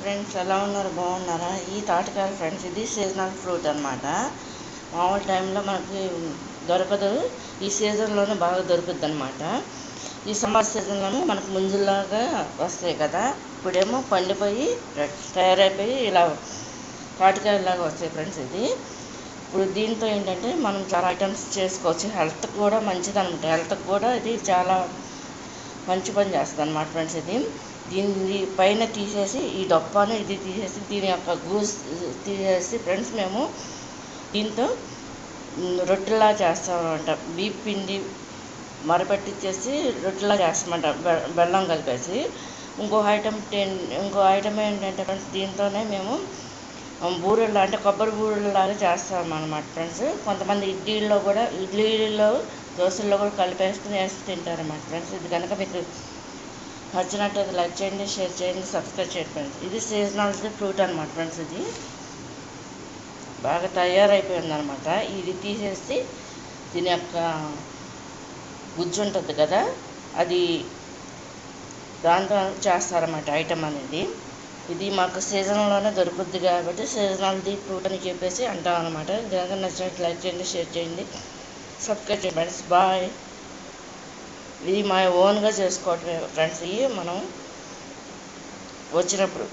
Friends ఎలా ఉన్నారు, బాగున్నారా? ఈ తాటికాయ ఫ్రెండ్స్, ఇది సీజనల్ ఫ్రూట్ అనమాట. మామూలు టైంలో మనకి దొరకదు, ఈ సీజన్లోనే బాగా దొరుకుద్ది అనమాట. ఈ సమ్మర్ సీజన్లోనే మనకు ముంజులాగా వస్తాయి కదా, ఇప్పుడేమో పండిపోయి తయారైపోయి ఇలా తాటికాయలాగా వస్తాయి ఫ్రెండ్స్. ఇది ఇప్పుడు దీంతో ఏంటంటే మనం చాలా ఐటమ్స్ చేసుకోవచ్చు, హెల్త్కి కూడా మంచిది అనమాట. హెల్త్కి కూడా ఇది చాలా మంచి పని చేస్తుంది అనమాట ఫ్రెండ్స్. ఇది దీన్ని పైన తీసేసి ఈ డొప్పాను ఇది తీసేసి దీని యొక్క గూస్ తీసేసి ఫ్రెండ్స్ మేము దీంతో రొట్టెలా చేస్తామన్నమాట. బీప్ పిండి మరపెట్టించేసి రొట్టెలా చేస్తామంట, బెల్లం కలిపేసి. ఇంకో ఐటమ్ ఏంటంటే ఫ్రెండ్స్, దీంతోనే మేము బూరెలు అంటే కొబ్బరి బూరెలాగా చేస్తాం అన్నమాట ఫ్రెండ్స్. కొంతమంది ఇడ్లీలో దోశల్లో కూడా కలిపేసుకుని వేసి తింటారన్నమాట ఫ్రెండ్స్. ఇది కనుక మీకు నచ్చినట్టయితే లైక్ చేయండి, షేర్ చేయండి, సబ్స్క్రైబ్ చేయండి ఫ్రెండ్స్. ఇది సీజనల్ ఫ్రూట్ అనమాట ఫ్రెండ్స్. ఇది బాగా తయారైపోయింది అనమాట. ఇది తీసేసి దీని యొక్క గుజ్జు ఉంటుంది కదా, అది దాంతో చేస్తారన్నమాట ఐటమ్ అనేది. ఇది మాకు సీజన్లోనే దొరుకుద్ది కాబట్టి సీజనల్ది ఫ్రూట్ అని చెప్పేసి అంటాం అనమాట. దానికి నచ్చినట్టు లైక్ చేయండి, షేర్ చేయండి, సబ్స్క్రైబ్ చేయండి ఫ్రెండ్స్. బాయ్. ఇది మా ఓన్గా చేసుకోవటమే ఫ్రెండ్స్, ఇవి మనం వచ్చినప్పుడు